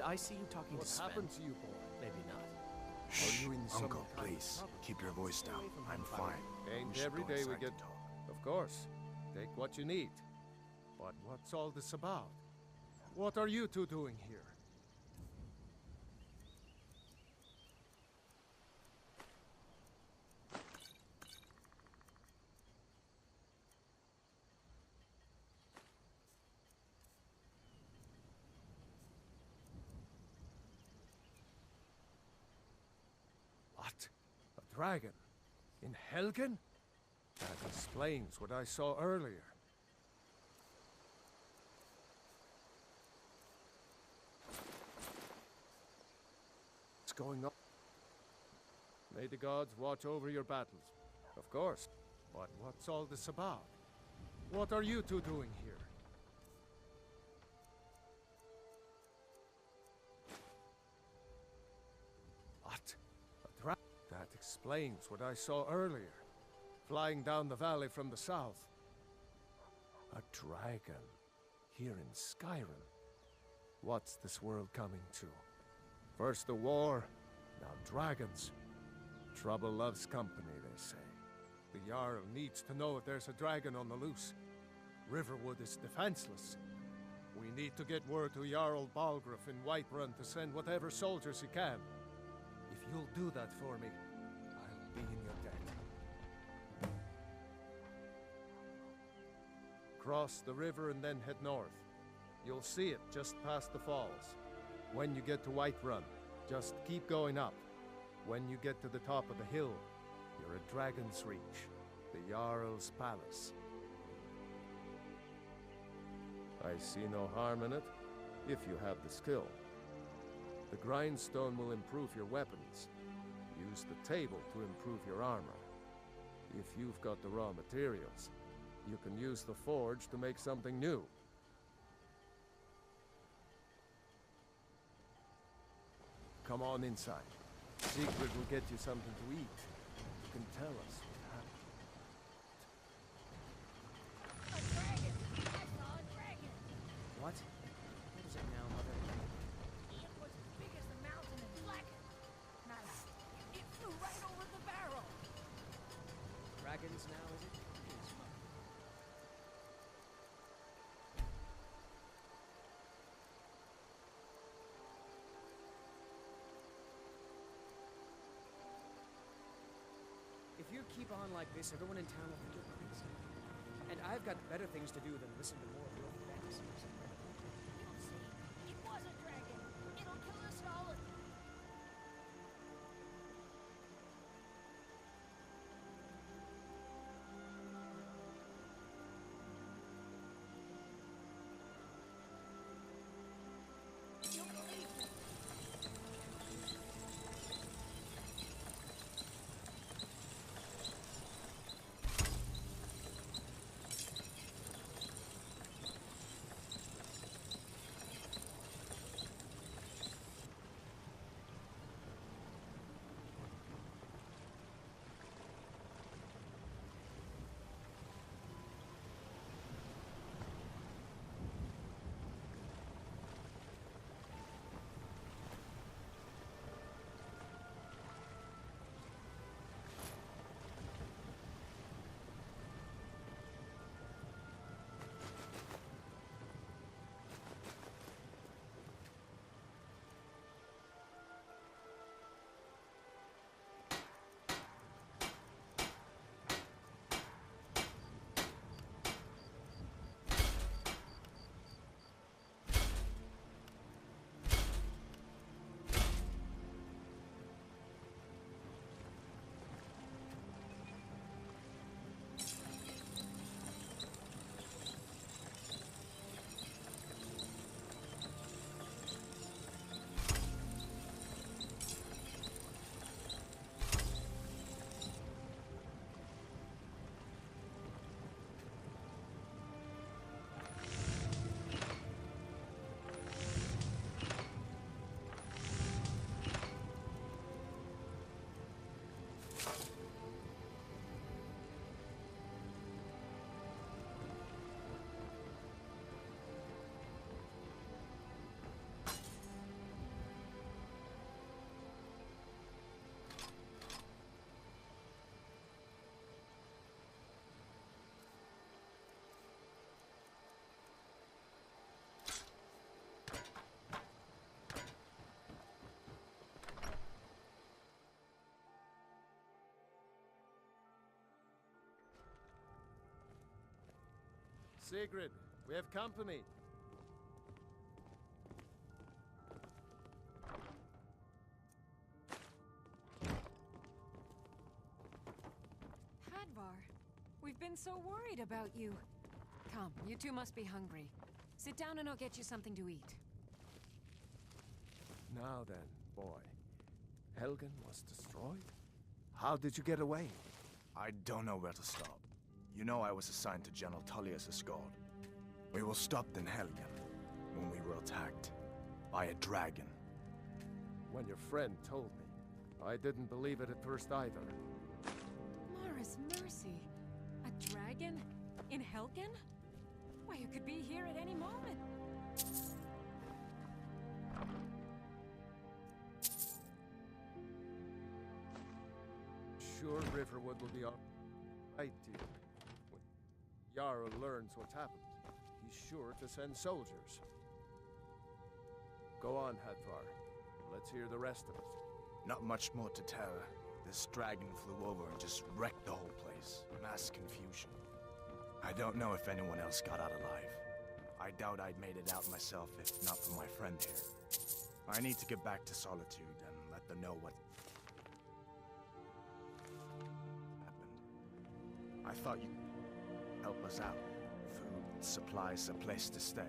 Did I see you talking to Sven? What happened to you, boy? Maybe not. Shh, you in some Uncle, kind of please. trouble? Keep your voice down. I'm fine. Ain't should every go day we inside get... to talk. Of course. Take what you need. But what's all this about? What are you two doing here? What? A dragon? In Helgen? That explains what I saw earlier. What's going on? May the gods watch over your battles. Of course. But what's all this about? What are you two doing here? What? A dragon? That explains what I saw earlier. Flying down the valley from the south. A dragon. Here in Skyrim. What's this world coming to? First the war, now dragons. Trouble loves company, they say. The Jarl needs to know if there's a dragon on the loose. Riverwood is defenseless. We need to get word to Jarl Balgruuf in Whiterun to send whatever soldiers he can. If you'll do that for me, I'll be in your debt. Cross the river and then head north. You'll see it just past the falls. When you get to Whiterun, just keep going up. When you get to the top of the hill, you're at Dragon's Reach, the Jarl's palace. I see no harm in it, if you have the skill. The grindstone will improve your weapons. Use the table to improve your armor. If you've got the raw materials, you can use the forge to make something new. Come on inside. Sigrid will get you something to eat. You can tell us what happened. A dragon! I saw a dragon! What? What is it now, Mother? It was as big as the mountain and black. Nada. It flew right over the barrel. Dragons now, is it? Yes, Mother. If you keep on like this, everyone in town will think you're crazy. And I've got better things to do than listen to more of your fantasies. You'll see. It was a dragon. It'll kill us all. You'll believe me. Sigrid, we have company. Hadvar, we've been so worried about you. Come, you two must be hungry. Sit down and I'll get you something to eat. Now then, boy. Helgen was destroyed? How did you get away? I don't know where to stop. You know I was assigned to General Tullius' escort. We were stopped in Helgen when we were attacked by a dragon. When your friend told me, I didn't believe it at first either. Mara's mercy. A dragon? In Helgen? Why, you could be here at any moment. Sure Riverwood will be all right, dear. When Jarl learns what's happened, he's sure to send soldiers. Go on, Hadvar. Let's hear the rest of it. Not much more to tell. This dragon flew over and just wrecked the whole place. Mass confusion. I don't know if anyone else got out alive. I doubt I'd made it out myself if not for my friend here. I need to get back to Solitude and let them know what happened. I thought you'd help us out. Food, supplies, a place to stay.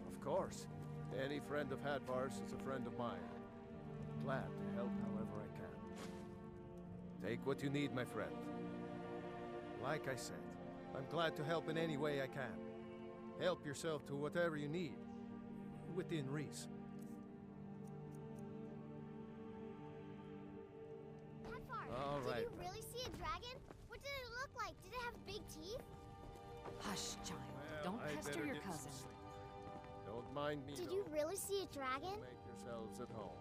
Of course. Any friend of Hadvar's is a friend of mine. Glad to help however I can. Take what you need, my friend. Like I said, I'm glad to help in any way I can. Help yourself to whatever you need, within reason. Hadvar, All right, did you really see a dragon? What did it look like? Did it have big teeth? Hush, child. Well, Don't I pester better your get some cousin. sleep. Don't mind me, Did though. you really see a dragon? Make yourselves at home.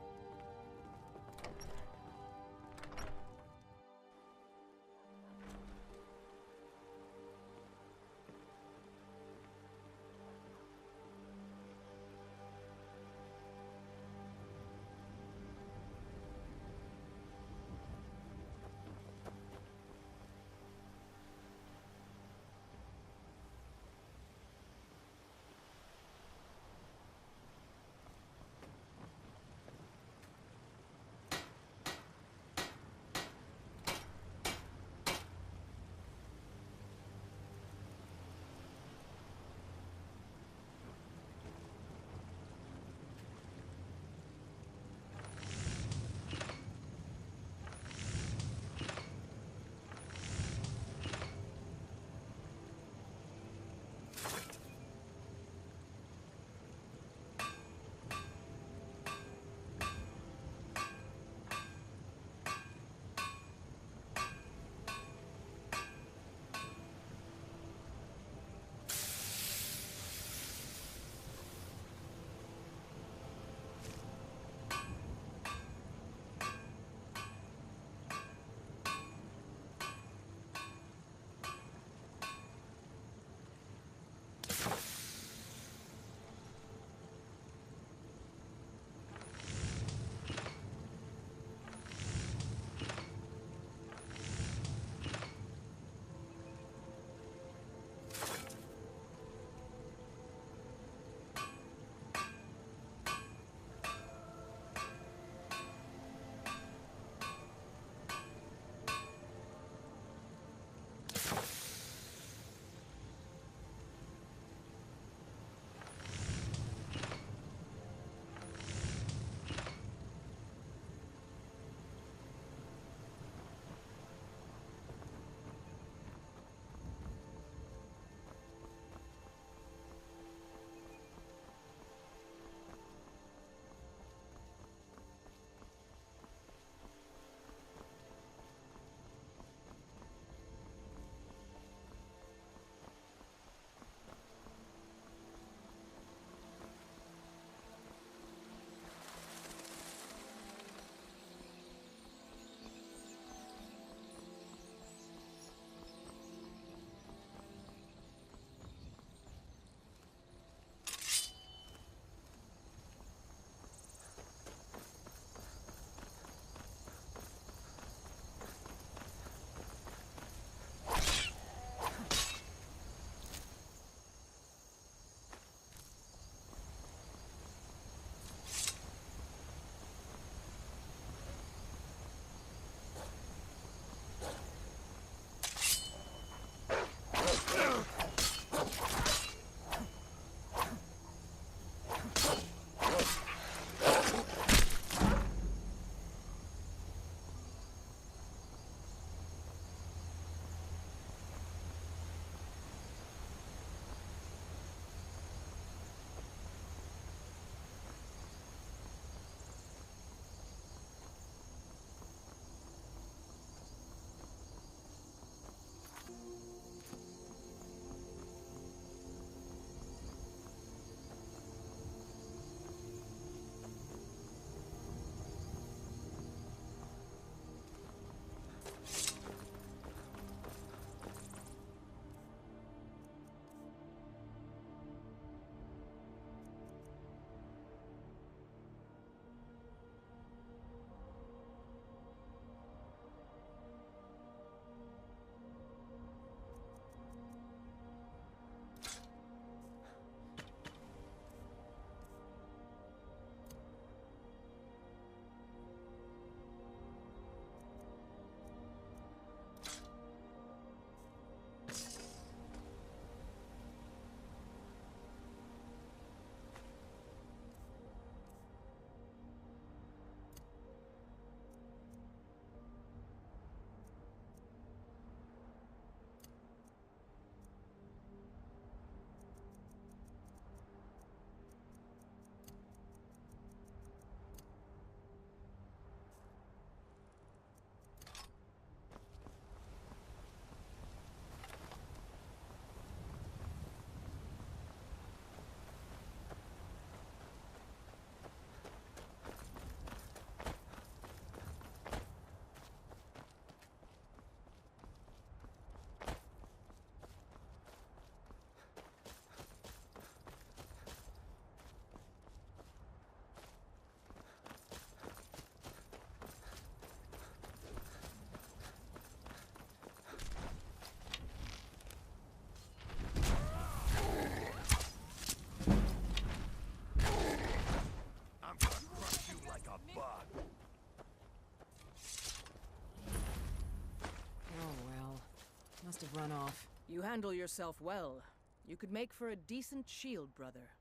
Must have run off. You handle yourself well. You could make for a decent shield, brother.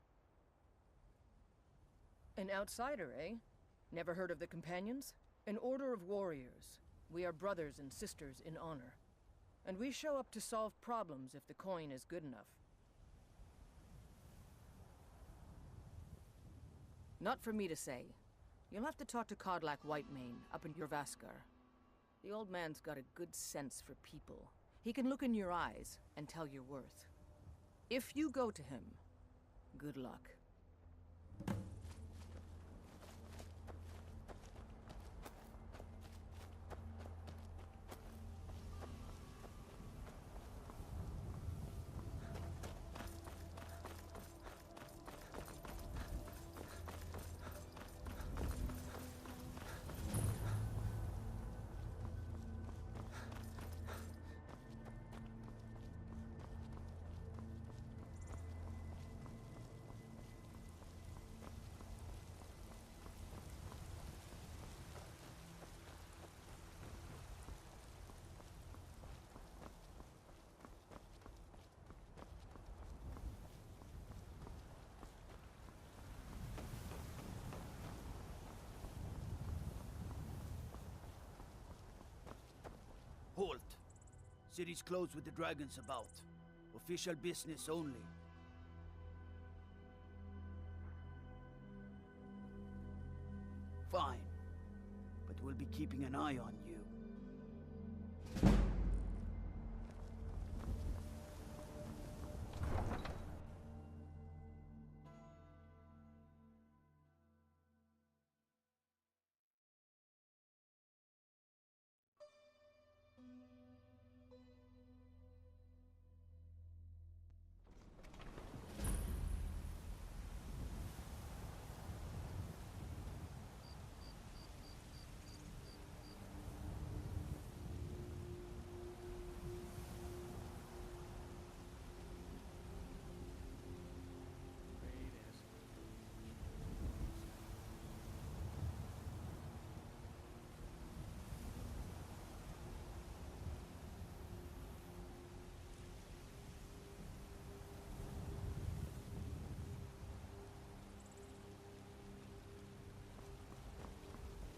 An outsider, eh? Never heard of the Companions? An order of warriors. We are brothers and sisters in honor. And we show up to solve problems if the coin is good enough. Not for me to say. You'll have to talk to Kodlak Whitemane up in Jorvaskar. The old man's got a good sense for people. He can look in your eyes and tell your worth. If you go to him, good luck. Halt! City's closed with the dragons about. Official business only. Fine. But we'll be keeping an eye on you.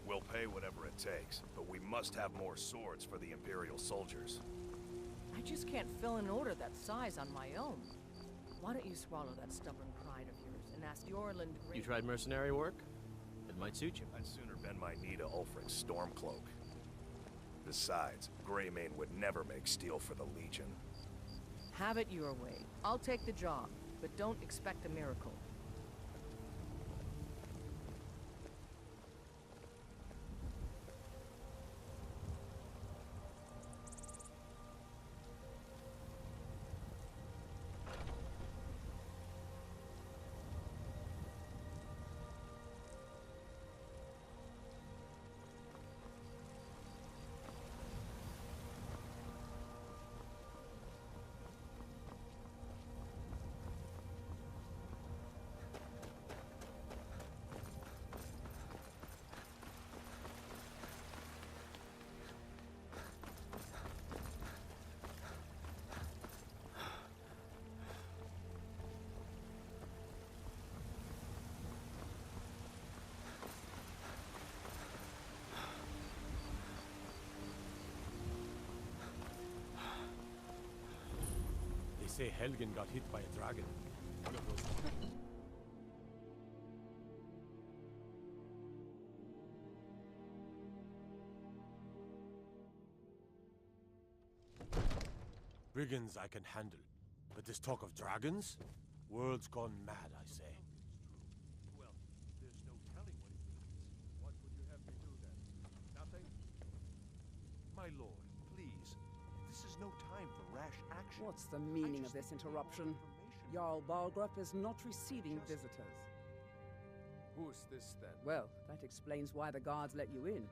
We'll pay whatever it takes, but we must have more swords for the Imperial soldiers. I just can't fill an order that size on my own. Why don't you swallow that stubborn pride of yours and ask Yorland... You tried mercenary work? It might suit you. I'd sooner bend my knee to Ulfric's Stormcloak. Besides, Greymane would never make steel for the Legion. Have it your way. I'll take the job, but don't expect a miracle. say Helgen got hit by a dragon. One of those. Brigands I can handle, but this talk of dragons? World's gone mad, I say. Well, there's no telling what it means. What would you have me do then? Nothing? My lord, please. This is no time for rash action. What's the meaning of this interruption? Jarl Balgrup is not receiving visitors. Who's this then? Well, that explains why the guards let you in.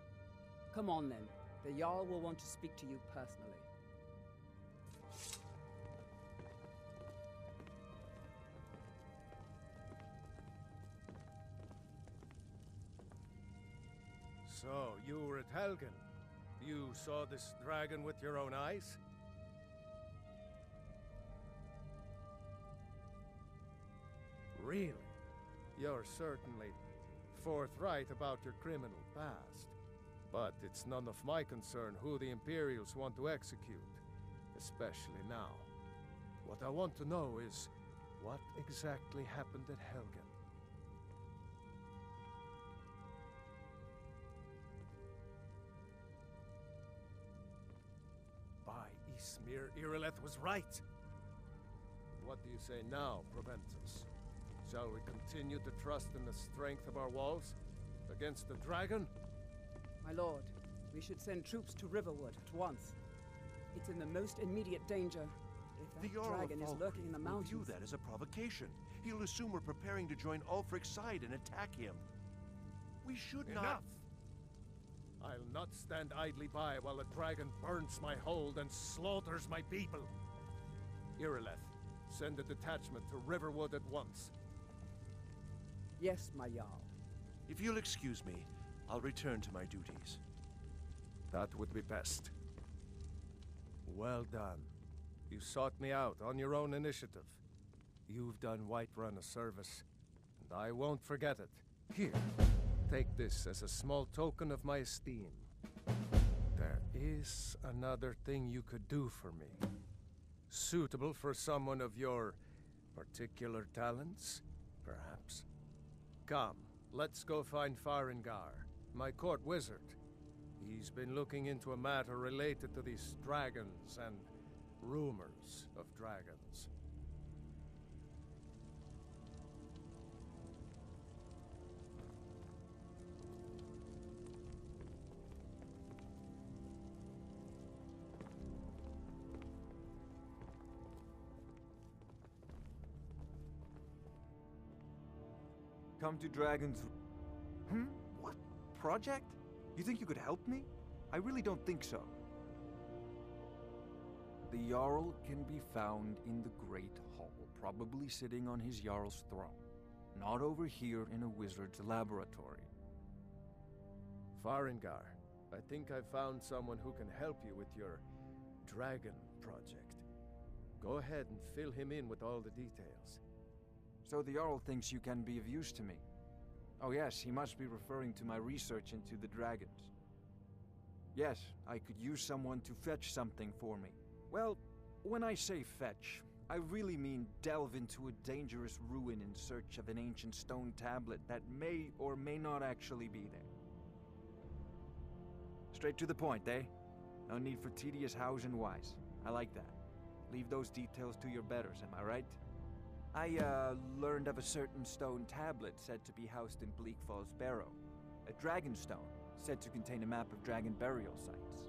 Come on then. The Jarl will want to speak to you personally. So, you were at Helgen. You saw this dragon with your own eyes? Really? You're certainly forthright about your criminal past. But it's none of my concern who the Imperials want to execute, especially now. What I want to know is, what exactly happened at Helgen? By Ysmir, Irileth was right! What do you say now, Proventus? Shall we continue to trust in the strength of our walls? Against the dragon? My lord, we should send troops to Riverwood at once. It's in the most immediate danger. If that dragon is lurking in the mountains... will view that as a provocation. He'll assume we're preparing to join Ulfric's side and attack him. We should not... Enough! I'll not stand idly by while the dragon burns my hold and slaughters my people. Irileth, send a detachment to Riverwood at once. Yes, my Jarl. If you'll excuse me, I'll return to my duties. That would be best. Well done. You sought me out on your own initiative. You've done Whiterun a service, and I won't forget it. Here, take this as a small token of my esteem. There is another thing you could do for me. Suitable for someone of your particular talents, perhaps. Come, let's go find Farengar, my court wizard. He's been looking into a matter related to these dragons and rumors of dragons. Come to Dragon's... What? Project? You think you could help me? I really don't think so. The Jarl can be found in the Great Hall, probably sitting on his Jarl's throne. Not over here in a wizard's laboratory. Farengar, I think I found someone who can help you with your dragon project. Go ahead and fill him in with all the details. So the Jarl thinks you can be of use to me. Oh yes, he must be referring to my research into the dragons. Yes, I could use someone to fetch something for me. Well, when I say fetch, I really mean delve into a dangerous ruin in search of an ancient stone tablet that may or may not actually be there. Straight to the point, eh? No need for tedious hows and whys. I like that. Leave those details to your betters, am I right? I, learned of a certain stone tablet said to be housed in Bleak Falls Barrow. A dragon stone, said to contain a map of dragon burial sites.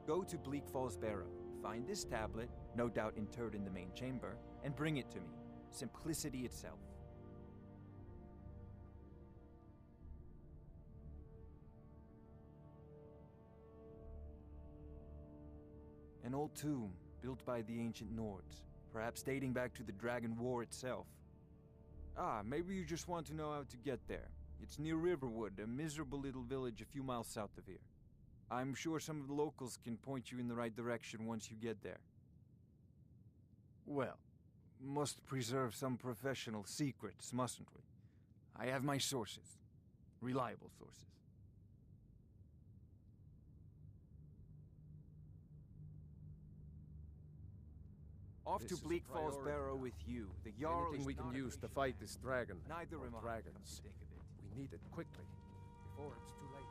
Go to Bleak Falls Barrow, find this tablet, no doubt interred in the main chamber, and bring it to me. Simplicity itself. An old tomb, built by the ancient Nords. Perhaps dating back to the Dragon War itself. Ah, maybe you just want to know how to get there. It's near Riverwood, a miserable little village a few miles south of here. I'm sure some of the locals can point you in the right direction once you get there. Well, must preserve some professional secrets, mustn't we? I have my sources. Reliable sources. Off This to is a Bleak Falls priority Barrow now. with you. The Jarl Anything is we can not a use to patient fight man. this dragon. Neither or am I, come dragons. to think of it. We need it quickly, before it's too late.